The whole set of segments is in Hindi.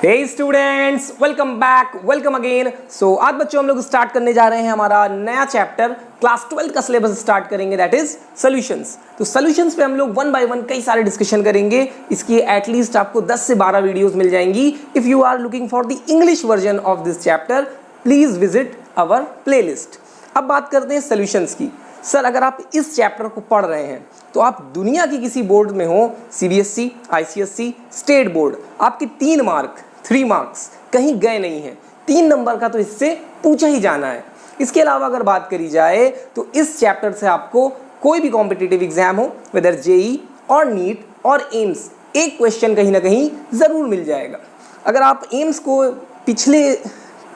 हे students, welcome back, welcome again. So आज बच्चों हम लोग स्टार्ट करने जा रहे हैं हमारा नया चैप्टर। क्लास 12 का सिलेबस स्टार्ट करेंगे, दैट इज सॉल्यूशंस। तो सॉल्यूशंस पे हम लोग वन बाय वन कई सारे डिस्कशन करेंगे। इसकी एटलीस्ट आपको 10 से 12 वीडियोस मिल जाएंगी। If you are looking for the English version of this chapter, please visit our playlist. अब बात करते हैं सॉल्यूशंस की। सर, अगर आप इस चैप्टर को पढ़ रहे हैं तो आप दुनिया की किसी बोर्ड में हो, सीबीएसई, आईसीएसई, स्टेट बोर्ड, आपके 3 मार्क्स कहीं गए नहीं हैं। 3 नंबर का तो इससे पूछा ही जाना है। इसके अलावा अगर बात करी जाए तो इस चैप्टर से आपको कोई भी कॉम्पिटिटिव एग्जाम हो, वेदर जेई और नीट और एम्स, एक क्वेश्चन कहीं ना कहीं जरूर मिल जाएगा। अगर आप एम्स को पिछले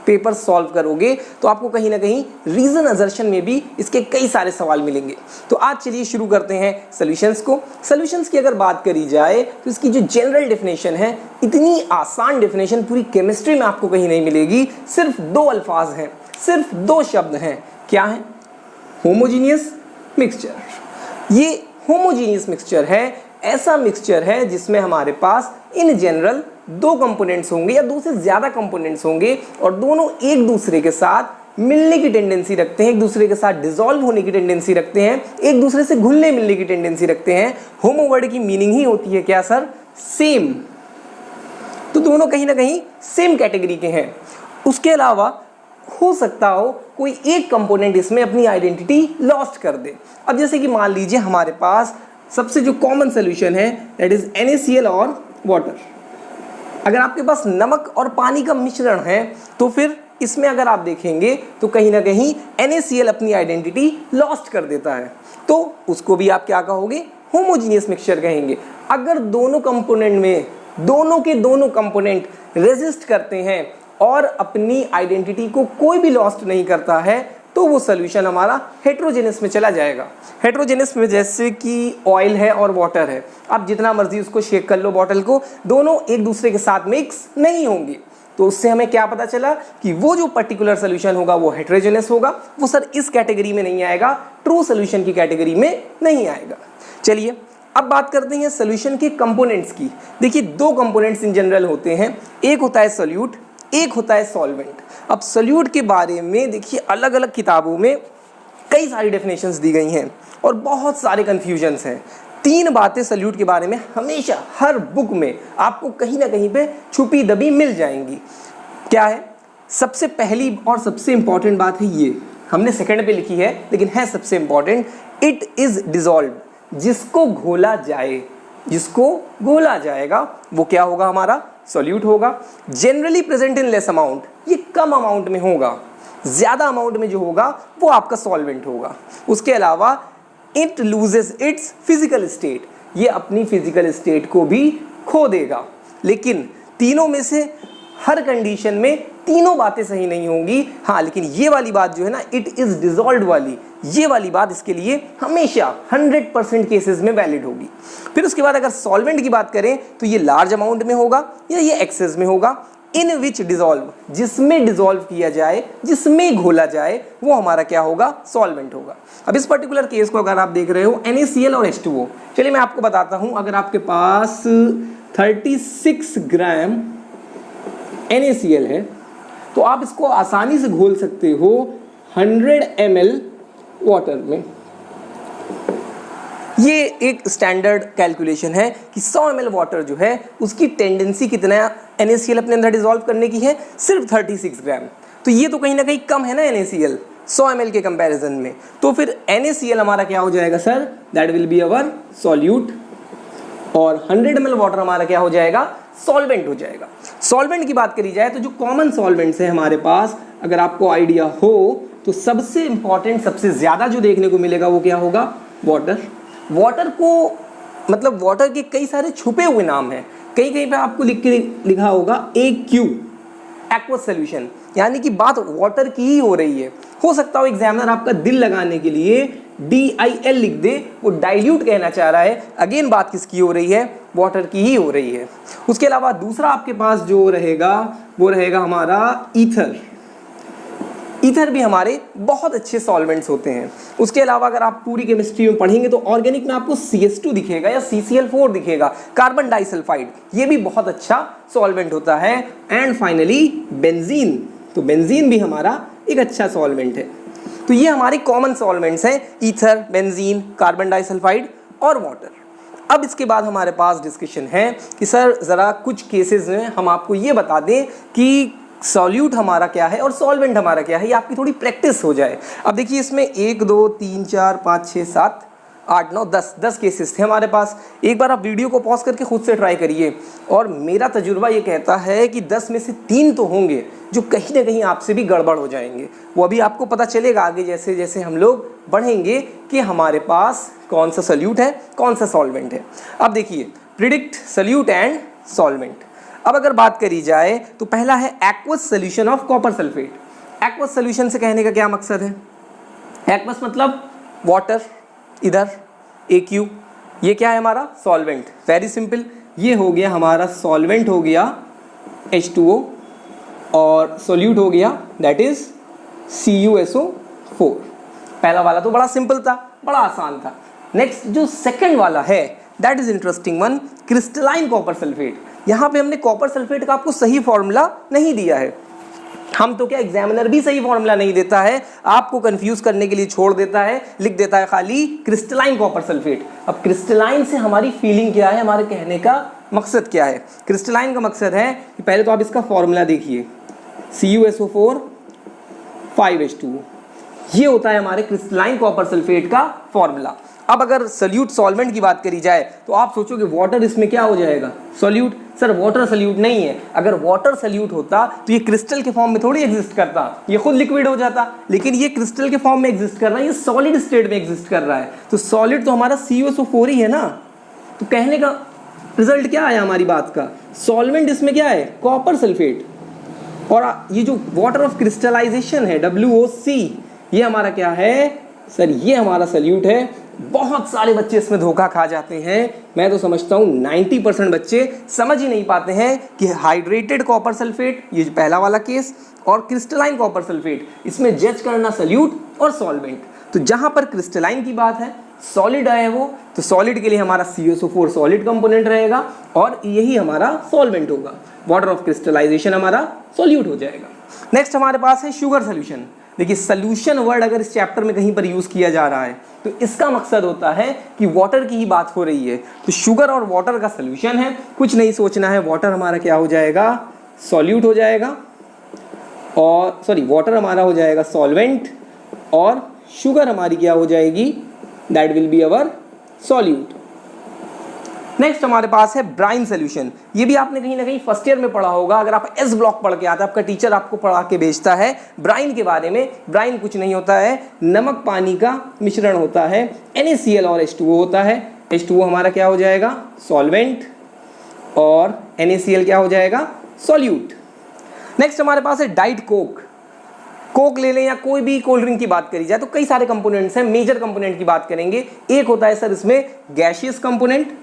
पेपर सॉल्व करोगे तो आपको कहीं ना कहीं रीजन असर्शन में भी इसके कई सारे सवाल मिलेंगे। तो आज चलिए शुरू करते हैं सॉल्यूशंस को। सॉल्यूशंस की अगर बात करी जाए तो इसकी जो जनरल डेफिनेशन है, इतनी आसान डेफिनेशन पूरी केमिस्ट्री में आपको कहीं नहीं मिलेगी। सिर्फ 2 अल्फाज हैं, सिर्फ 2 शब्द हैं। क्या है? Homogeneous mixture. ये होमोजीनियस मिक्सचर है, ऐसा मिक्सचर है जिसमें हमारे पास इन जनरल 2 कंपोनेंट्स होंगे या 2 से ज्यादा कंपोनेंट्स होंगे और दोनों एक दूसरे के साथ मिलने की टेंडेंसी रखते हैं, एक दूसरे के साथ डिसॉल्व होने की टेंडेंसी रखते हैं, एक दूसरे से घुलने मिलने की टेंडेंसी रखते हैं। होमो वर्ड की मीनिंग ही होती है क्या सर? सेम। तो दोनों कहीं ना कहीं सेम कैटेगरी के हैं। उसके अलावा हो सकता हो कोई एक कंपोनेंट इसमें अपनी आइडेंटिटी लॉस्ट कर दे। अब जैसे कि मान लीजिए हमारे पास सबसे जो कॉमन सोल्यूशन है दैट इज NaCl और वाटर। अगर आपके पास नमक और पानी का मिश्रण है तो फिर इसमें अगर आप देखेंगे तो कहीं ना कहीं NaCl अपनी आइडेंटिटी लॉस्ट कर देता है, तो उसको भी आप क्या कहोगे? होमोजीनियस मिक्सचर कहेंगे। अगर दोनों कंपोनेंट में दोनों के दोनों कंपोनेंट रेजिस्ट करते हैं और अपनी आइडेंटिटी को कोई भी लॉस्ट नहीं करता है तो वो सोल्यूशन हमारा हेट्रोजेनस में चला जाएगा। हेट्रोजेनस में जैसे कि ऑयल है और वाटर है, आप जितना मर्जी उसको शेक कर लो बॉटल को, दोनों एक दूसरे के साथ मिक्स नहीं होंगे। तो उससे हमें क्या पता चला कि वो जो पर्टिकुलर सोल्यूशन होगा वो हेट्रोजेनस होगा। वो सर इस कैटेगरी में नहीं आएगा, ट्रू सोल्यूशन की कैटेगरी में नहीं आएगा। चलिए अब बात करते हैं सोल्यूशन के कंपोनेंट्स की। देखिए 2 कंपोनेंट्स इन जनरल होते हैं, एक होता है सोल्यूट, एक होता है सॉल्वेंट। अब सोल्यूट के बारे में देखिए अलग अलग किताबों में कई सारी डेफिनेशंस दी गई हैं और बहुत सारे कंफ्यूजन्स हैं। 3 बातें सोल्यूट के बारे में हमेशा हर बुक में आपको कहीं ना कहीं पे छुपी दबी मिल जाएंगी। क्या है? सबसे पहली और सबसे इंपॉर्टेंट बात है, ये हमने सेकंड पे लिखी है लेकिन है सबसे इंपॉर्टेंट, इट इज डिसॉल्व। जिसको घोला जाए, जिसको घोला जाएगा वो क्या होगा? हमारा सॉल्यूट होगा। Generally present in less amount, ये कम अमाउंट में होगा, ज्यादा अमाउंट में जो होगा वो आपका सॉल्वेंट होगा। उसके अलावा it loses it's physical state, ये अपनी फिजिकल स्टेट को भी खो देगा। लेकिन तीनों में से हर कंडीशन में तीनों बातें सही नहीं होंगी। हाँ, लेकिन ये वाली बात जो है ना, इट इज डिसॉल्व्ड वाली, ये वाली बात इसके लिए हमेशा 100% केसेस में वैलिड होगी। फिर उसके बाद अगर सॉल्वेंट की बात करें तो ये लार्ज अमाउंट में होगा या ये एक्सेस में होगा। इन विच डिसॉल्व, जिसमें डिसॉल्व किया जाए, जिसमें घोला जाए, वो हमारा क्या होगा? सॉल्वेंट होगा। अब इस पर्टिकुलर केस को अगर आप देख रहे हो NaCl और H2O, चलिए मैं आपको बताता हूं। अगर आपके पास 36 ग्राम NaCl है तो आप इसको आसानी से घोल सकते हो 100 ml वाटर में। ये एक स्टैंडर्ड कैलकुलेशन है कि 100 ml वाटर जो है उसकी टेंडेंसी कितना NaCl अपने अंदर डिसॉल्व करने की है? सिर्फ 36 ग्राम। तो ये तो कहीं ना कहीं कम है ना NaCl 100 ml के कंपैरिजन में। तो फिर NaCl हमारा क्या हो जाएगा sir? That will be our solute और 100 ml वाटर हमारा क्या हो जाएगा? सॉल्वेंट हो जाएगा। सॉल्वेंट की बात करी जाए तो जो कॉमन सॉल्वेंट्स है हमारे पास, अगर आपको आइडिया हो तो सबसे इंपॉर्टेंट, सबसे ज्यादा जो देखने को मिलेगा वो क्या होगा? वाटर। वाटर को मतलब वाटर के कई सारे छुपे हुए नाम हैं। कहीं कहीं पे आपको लिखा होगा AQ, एक्वस सॉल्यूशन, यानी कि बात वाटर की ही हो रही है। हो सकता हो एग्जामिनर आपका दिल लगाने के लिए DIL लिख दे, वो डाइल्यूट कहना चाह रहा है। अगेन बात किसकी हो रही है? वाटर की ही हो रही है। उसके अलावा दूसरा आपके पास जो रहेगा वो रहेगा हमारा ईथर। ईथर भी हमारे बहुत अच्छे सॉल्वेंट्स होते हैं। उसके अलावा अगर आप पूरी केमिस्ट्री में पढ़ेंगे तो ऑर्गेनिक में आपको CH2 दिखेगा या CCl4 दिखेगा, कार्बन डाइसल्फाइड, ये भी बहुत अच्छा सॉल्वेंट होता है। एंड फाइनली बेंजीन, तो बेंजीन भी हमारा एक अच्छा सॉल्वेंट है। तो ये हमारे कॉमन सॉल्वेंट्स हैं, ईथर, बेंजीन, कार्बन डाइसल्फाइड और वाटर। अब इसके बाद हमारे पास डिस्कशन है कि सर ज़रा कुछ केसेस में हम आपको ये बता दें कि सॉल्यूट हमारा क्या है और सॉल्वेंट हमारा क्या है, ये आपकी थोड़ी प्रैक्टिस हो जाए। अब देखिए इसमें 1 2 3 4 5 6 7 8 9 10 केसेस थे हमारे पास। एक बार आप वीडियो को पॉज करके खुद से ट्राई करिए, और मेरा तजुर्बा ये कहता है कि 10 में से 3 तो होंगे जो कहीं ना कहीं आपसे भी गड़बड़ हो जाएंगे। वो अभी आपको पता चलेगा आगे जैसे जैसे हम लोग बढ़ेंगे कि हमारे पास कौन सा सॉल्यूट है, कौन सा सॉल्वेंट है। अब देखिए प्रिडिक्ट सॉल्यूट एंड सॉल्वेंट। अब अगर बात करी जाए तो पहला है aqueous solution of copper sulphate. Aqueous solution से कहने का क्या मकसद है? एक्वस मतलब वाटर, इधर AQ, ये क्या है हमारा सॉल्वेंट। वेरी सिंपल, ये हो गया हमारा सॉल्वेंट हो गया H2O और सॉल्यूट हो गया दैट इज CuSO4। पहला वाला तो बड़ा सिंपल था, बड़ा आसान था। नेक्स्ट जो सेकंड वाला है that is interesting one, crystalline copper sulphate. यहाँ पे हमने कॉपर सल्फेट का आपको सही फॉर्मूला नहीं दिया है। हम तो क्या, एग्जामिनर भी सही फॉर्मूला नहीं देता है, आपको कंफ्यूज करने के लिए छोड़ देता है, लिख देता है खाली क्रिस्टलाइन कॉपर सल्फेट। अब क्रिस्टलाइन से हमारी फीलिंग क्या है, हमारे कहने का मकसद क्या है? क्रिस्टलाइन का मकसद है कि पहले तो आप इसका फॉर्मूला देखिए, CuSO4 5H2O, ये होता है हमारे क्रिस्टलाइन कॉपर सल्फेट का फॉर्मूला। अब अगर सॉल्यूट सॉल्वेंट की बात करी जाए तो आप सोचोगे वाटर इसमें क्या हो जाएगा, सॉल्यूट। सर वाटर सॉल्यूट नहीं है, अगर वाटर सॉल्यूट होता तो ये क्रिस्टल के फॉर्म में थोड़ी एग्जिस्ट करता, ये खुद लिक्विड हो जाता। लेकिन ये क्रिस्टल के फॉर्म में एग्जिस्ट कर रहा है, ये सॉलिड स्टेट में एग्जिस्ट कर रहा है। तो सॉलिड तो हमारा CuSO4 ही है ना। तो कहने का रिजल्ट क्या आया हमारी बात का, सॉल्वेंट इसमें क्या है, कॉपर सल्फेट। और ये जो वाटर ऑफ क्रिस्टलाइजेशन है WOC, ये हमारा क्या है सर, ये हमारा सॉल्यूट है। बहुत सारे बच्चे इसमें धोखा खा जाते हैं। मैं तो समझता हूँ 90% बच्चे समझ ही नहीं पाते हैं कि हाइड्रेटेड कॉपर सल्फेट, ये पहला वाला केस, और क्रिस्टलाइन कॉपर सल्फेट, इसमें जज करना सॉल्यूट और सॉल्वेंट। तो जहाँ पर क्रिस्टलाइन की बात है, सॉलिड है वो, तो सॉलिड के लिए हमारा CuSO4 सॉलिड कंपोनेंट रहेगा और यही हमारा सॉल्वेंट होगा। वाटर ऑफ क्रिस्टलाइजेशन हमारा सॉल्यूट हो जाएगा। नेक्स्ट हमारे पास है शुगर सोल्यूशन। देखिए सॉल्यूशन वर्ड अगर इस चैप्टर में कहीं पर यूज किया जा रहा है तो इसका मकसद होता है कि वाटर की ही बात हो रही है। तो शुगर और वाटर का सोल्यूशन है, कुछ नहीं सोचना है, वाटर हमारा क्या हो जाएगा, सॉल्यूट हो जाएगा, और सॉरी वाटर हमारा हो जाएगा सॉल्वेंट, और शुगर हमारी क्या हो जाएगी, that will be our solute. Next हमारे पास है ब्राइन सोल्यूशन। ये भी आपने कहीं ना कहीं फर्स्ट ईयर में पढ़ा होगा। अगर आप एस ब्लॉक पढ़ के आते हैं, आपका टीचर आपको पढ़ा के भेजता है ब्राइन के बारे में। ब्राइन कुछ नहीं होता है, नमक पानी का मिश्रण होता है, NaCl और H2O होता है। H2O हमारा क्या हो जाएगा, सॉल्वेंट, और NaCl क्या हो जाएगा, सॉल्यूट। नेक्स्ट हमारे पास है डाइट कोक। कोक ले लें या कोई भी कोल्ड ड्रिंक की बात करी जाए तो कई सारे कंपोनेंट्स हैं। मेजर कंपोनेंट की बात करेंगे, एक होता है सर इसमें गैसियस कंपोनेंट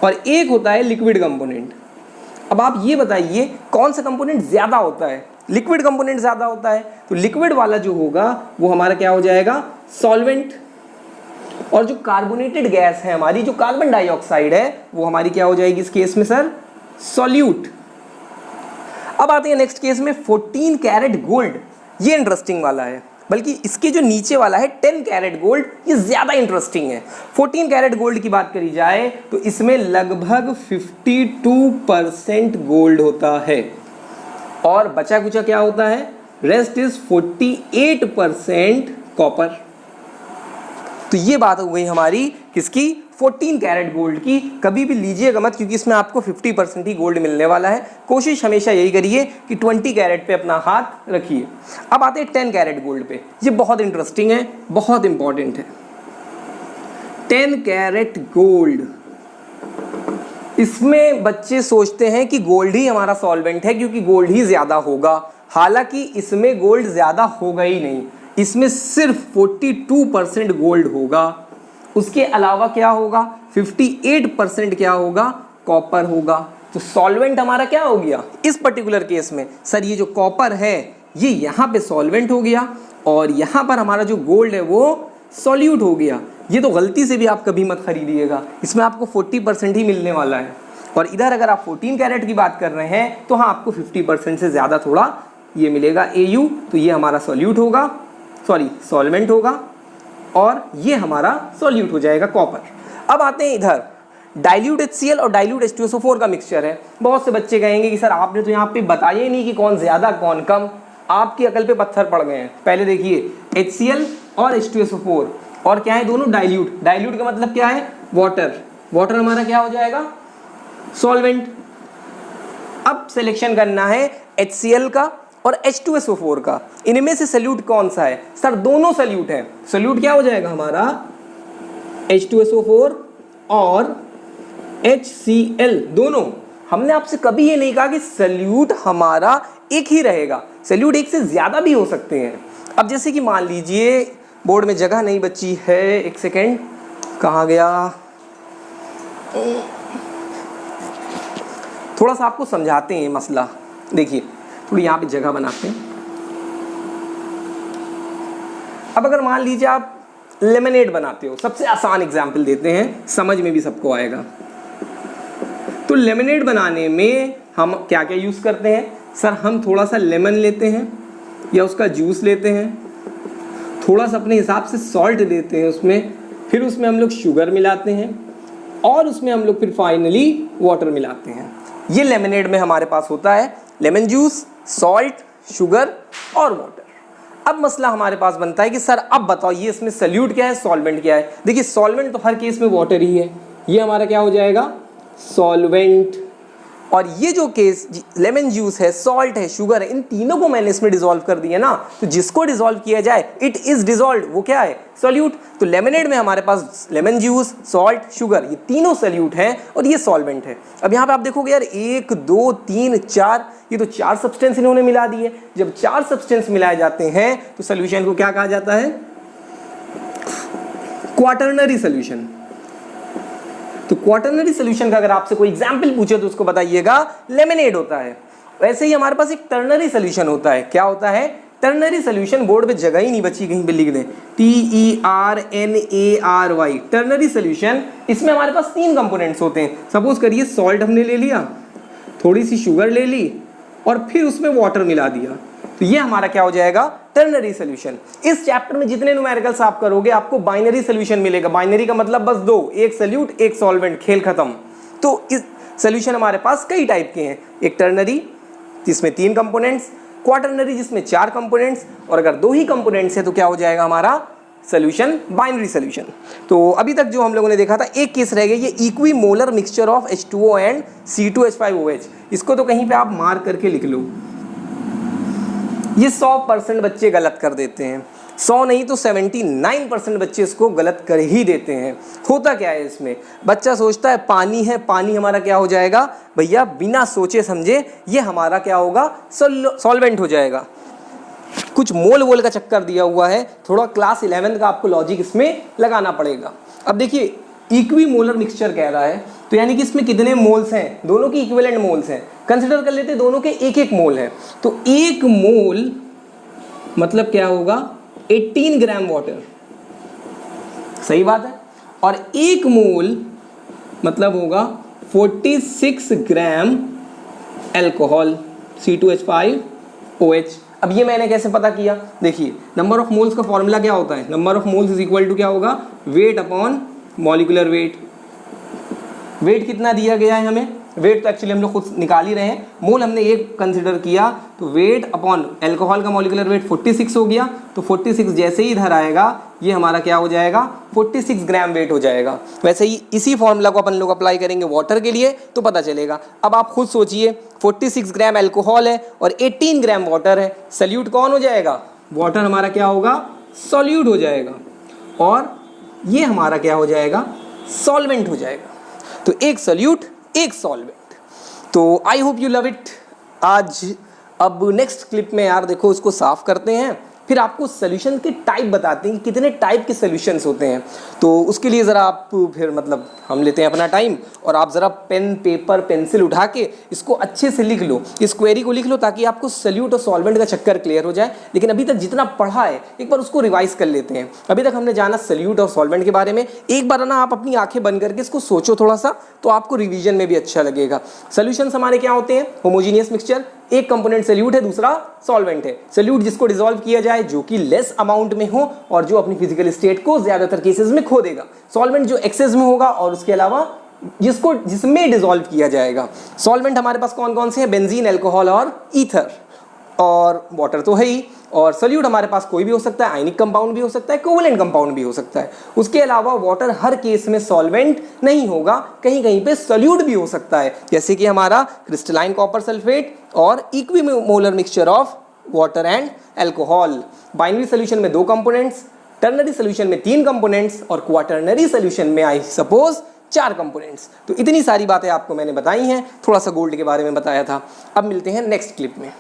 और एक होता है लिक्विड कंपोनेंट। अब आप ये बताइए कौन सा कंपोनेंट ज़्यादा होता है, लिक्विड कंपोनेंट ज़्यादा होता है। तो लिक्विड वाला जो होगा वो हमारा क्या हो जाएगा, सॉल्वेंट, और जो कार्बोनेटेड गैस है हमारी, जो कार्बन डाइऑक्साइड है, वो हमारी क्या हो जाएगी इस केस में सर, सॉल्यूट। अब आते हैं नेक्स्ट केस में 14 कैरेट गोल्ड। ये इंटरेस्टिंग वाला है, बल्कि इसके जो नीचे वाला है 10 कैरेट गोल्ड, ये ज़्यादा इंटरेस्टिंग है। 14 कैरेट गोल्ड की बात करी जाए तो इसमें लगभग 52% गोल्ड होता है और बचा कुचा क्या होता है, रेस्ट इज 48% कॉपर। तो ये बात हो गई हमारी किसकी, 14 कैरेट गोल्ड की। कभी भी लीजिएगा मत, क्योंकि इसमें आपको 50% ही गोल्ड मिलने वाला है। कोशिश हमेशा यही करिए कि 20 कैरेट पे अपना हाथ रखिए। अब आते हैं 10 कैरेट गोल्ड पे। ये बहुत इंटरेस्टिंग है, बहुत इंपॉर्टेंट है। 10 कैरेट गोल्ड, इसमें बच्चे सोचते हैं कि गोल्ड ही हमारा सॉल्वेंट है क्योंकि गोल्ड ही ज़्यादा होगा। हालांकि इसमें गोल्ड ज़्यादा होगा ही नहीं, इसमें सिर्फ 42% गोल्ड होगा। उसके अलावा क्या होगा, 58% क्या होगा, कॉपर होगा। तो सॉल्वेंट हमारा क्या हो गया इस पर्टिकुलर केस में, सर ये जो कॉपर है ये यहाँ पे सॉल्वेंट हो गया और यहाँ पर हमारा जो गोल्ड है वो सॉल्यूट हो गया। ये तो गलती से भी आप कभी मत खरीदिएगा, इसमें आपको 40% ही मिलने वाला है। और इधर अगर आप 14 कैरेट की बात कर रहे हैं तो हाँ आपको 50% से ज़्यादा थोड़ा ये मिलेगा AU। तो ये हमारा सॉल्यूट होगा, सॉरी सॉल्वेंट होगा, और ये हमारा सॉल्यूट हो जाएगा कॉपर। अब आते हैं इधर डाइल्यूट HCl और डाइल्यूट H2SO4 का मिक्सचर है। बहुत से बच्चे कहेंगे कि सर आपने तो यहाँ पे बताया ही नहीं कि कौन ज़्यादा कौन कम, आपकी अकल पे पत्थर पड़ गए हैं। पहले देखिए HCl और H2SO4 और क्या है दोनों डाइल्यूट। डाइल्यूट का मतलब क्या है वाटर, वाटर हमारा क्या हो जाएगा सॉल्वेंट। अब सिलेक्शन करना है HCl का और H2SO4 का, इनमें से सल्यूट कौन सा है? सर दोनों सल्यूट है। सल्यूट क्या हो जाएगा हमारा H2SO4 और HCl दोनों। हमने आपसे कभी ये नहीं कहा कि सल्यूट हमारा एक ही रहेगा, सल्यूट एक से ज़्यादा भी हो सकते हैं। अब जैसे कि मान लीजिए बोर्ड में जगह नहीं बची है, एक सेकेंड कहाँ गया, थोड़ा सा आपको समझाते हैं मसला। देखिए थोड़ी यहाँ पे जगह बनाते हैं। अब अगर मान लीजिए आप लेमनेड बनाते हो, सबसे आसान एग्जाम्पल देते हैं, समझ में भी सबको आएगा। तो लेमनेड बनाने में हम क्या क्या यूज़ करते हैं? सर हम थोड़ा सा लेमन लेते हैं या उसका जूस लेते हैं, थोड़ा सा अपने हिसाब से सॉल्ट लेते हैं उसमें, फिर उसमें हम लोग शुगर मिलाते हैं और उसमें हम लोग फिर फाइनली वाटर मिलाते हैं। ये लेमनेड में हमारे पास होता है लेमन जूस, सॉल्ट, शुगर और वाटर। अब मसला हमारे पास बनता है कि सर अब बताओ ये इसमें सल्यूट क्या है, सॉल्वेंट क्या है? देखिए सॉल्वेंट तो हर केस में वाटर ही है, ये हमारा क्या हो जाएगा सॉल्वेंट। और ये जो केस लेमन जूस है, सॉल्ट है, शुगर है, इन तीनों को मैंने इसमें डिसॉल्व कर दिया ना, तो जिसको डिसॉल्व किया जाए इट इज डिसॉल्व्ड, वो क्या है सॉल्यूट। तो लेमनेड में हमारे पास लेमन जूस, सॉल्ट, शुगर ये तीनों सॉल्यूट हैं और ये सॉल्वेंट है। अब यहाँ पे आप देखोगे यार 1 2 3 4, ये तो 4 सब्सटेंस इन्होंने मिला दिए। जब 4 सब्सटेंस मिलाए जाते हैं तो सोल्यूशन को क्या कहा जाता है क्वाटरनरी सोल्यूशन। तो क्वाटरनरी सोल्यूशन का अगर आपसे कोई एग्जाम्पल पूछे तो उसको बताइएगा लेमनेड होता है। वैसे ही हमारे पास एक टर्नरी सोल्यूशन होता है। क्या होता है टर्नरी सोल्यूशन? बोर्ड पे जगह ही नहीं बची, कहीं पे लिख दें TERNARY टर्नरी सोल्यूशन। इसमें हमारे पास 3 कंपोनेंट्स होते हैं। सपोज करिए सॉल्ट हमने ले लिया, थोड़ी सी शुगर ले ली और फिर उसमें वाटर मिला दिया, तो ये हमारा क्या हो जाएगा टर्नरी सोल्यूशन। इस चैप्टर में जितने न्यूमेरिकल्स आप करोगे आपको बाइनरी सोल्यूशन मिलेगा। बाइनरी का मतलब बस 2, एक सल्यूट एक सॉल्वेंट, खेल खत्म। तो इस सोल्यूशन हमारे पास कई टाइप के हैं, एक टर्नरी जिसमें 3 कंपोनेंट्स, क्वाटरनरी जिसमें 4 कंपोनेंट्स, और अगर 2 ही कंपोनेंट्स है तो क्या हो जाएगा हमारा सोल्यूशन बाइनरी सोल्यूशन। तो अभी तक जो हम लोगों ने देखा था एक केस रह गया, ये equimolar mixture of H2O and C2H5OH। इसको तो कहीं पे आप मार्क करके लिख लो। ये 100% बच्चे गलत कर देते हैं, 100 नहीं तो 79% बच्चे इसको गलत कर ही देते हैं। होता क्या है इसमें, बच्चा सोचता है पानी है, पानी हमारा क्या हो जाएगा भैया, बिना सोचे समझे ये हमारा क्या होगा सॉल्वेंट हो जाएगा। कुछ मोल वोल का चक्कर दिया हुआ है, थोड़ा क्लास 11 का आपको लॉजिक इसमें लगाना पड़ेगा। अब देखिए इक्विमोलर मिक्सचर कह रहा है, तो यानी कि इसमें कितने मोल्स हैं, दोनों की इक्विवेलेंट मोल्स हैं। कंसिडर कर लेते हैं दोनों के 1-1 मोल है, तो 1 मोल मतलब क्या होगा 18 ग्राम वाटर, सही बात है। और 1 मोल मतलब होगा 46 ग्राम अल्कोहल C2H5OH। अब ये मैंने कैसे पता किया, देखिए नंबर ऑफ मोल्स का फॉर्मूला क्या होता है, number of moles is equal to क्या होगा weight upon molecular weight. Weight कितना दिया गया है हमें, वेट तो एक्चुअली हम लोग खुद निकाल ही रहे हैं, मोल हमने 1 कंसिडर किया, तो वेट अपॉन अल्कोहल का मॉलिक्यूलर वेट 46 हो गया। तो 46 जैसे ही इधर आएगा ये हमारा क्या हो जाएगा 46 ग्राम वेट हो जाएगा। वैसे ही इसी फॉर्मूला को अपन लोग अप्लाई करेंगे वाटर के लिए तो पता चलेगा। अब आप खुद सोचिए 46 ग्राम अल्कोहल है और 18 ग्राम वाटर है, सल्यूट कौन हो जाएगा, वाटर हमारा क्या होगा सॉल्यूट हो जाएगा, और ये हमारा क्या हो जाएगा सॉल्वेंट हो जाएगा। तो एक सॉल्यूट एक सॉल्वेंट। तो I hope you love it. आज अब नेक्स्ट क्लिप में यार देखो इसको साफ करते हैं फिर आपको सोल्यूशन के टाइप बताते हैं कि कितने टाइप के सोल्यूशंस होते हैं। तो उसके लिए ज़रा आप फिर मतलब हम लेते हैं अपना टाइम और आप ज़रा पेन पेपर पेंसिल उठा के इसको अच्छे से लिख लो, इस क्वेरी को लिख लो, ताकि आपको सोल्यूट और सॉल्वेंट का चक्कर क्लियर हो जाए। लेकिन अभी तक जितना पढ़ा है एक बार उसको रिवाइज कर लेते हैं। अभी तक हमने जाना सोल्यूट और सॉल्वेंट के बारे में, एक बार ना आप अपनी आंखें बंद करके इसको सोचो थोड़ा सा, तो आपको रिवीजन में भी अच्छा लगेगा। सोल्यूशंस हमारे क्या होते हैं? होमोजीनियस मिक्सचर, एक कंपोनेंट सोल्यूट है, दूसरा सॉल्वेंट है। सोल्यूट जिसको डिसॉल्व किया जाए, जो कि लेस अमाउंट में हो और जो अपनी फिजिकल स्टेट को ज्यादातर केसेस में खो देगा। सॉल्वेंट जो एक्सेस में होगा और उसके अलावा जिसमें डिसॉल्व किया जाएगा। सॉल्वेंट हमारे पास कौन कौन से हैं? बेंजीन, अल्कोहल और ईथर, और वाटर तो है ही। और सोल्यूट हमारे पास कोई भी हो सकता है, आयनिक कंपाउंड भी हो सकता है, कोवलेंट कंपाउंड भी हो सकता है। उसके अलावा वाटर हर केस में सॉल्वेंट नहीं होगा, कहीं कहीं पे सोल्यूट भी हो सकता है, जैसे कि हमारा क्रिस्टलाइन कॉपर सल्फेट और equimolar mixture of water and alcohol. Binary solution में 2 कंपोनेंट्स, टर्नरी सोल्यूशन में 3 कंपोनेंट्स और क्वाटरनरी सोल्यूशन में आई सपोज 4 कंपोनेंट्स। तो इतनी सारी बातें आपको मैंने बताई हैं, थोड़ा सा गोल्ड के बारे में बताया था। अब मिलते हैं नेक्स्ट क्लिप में।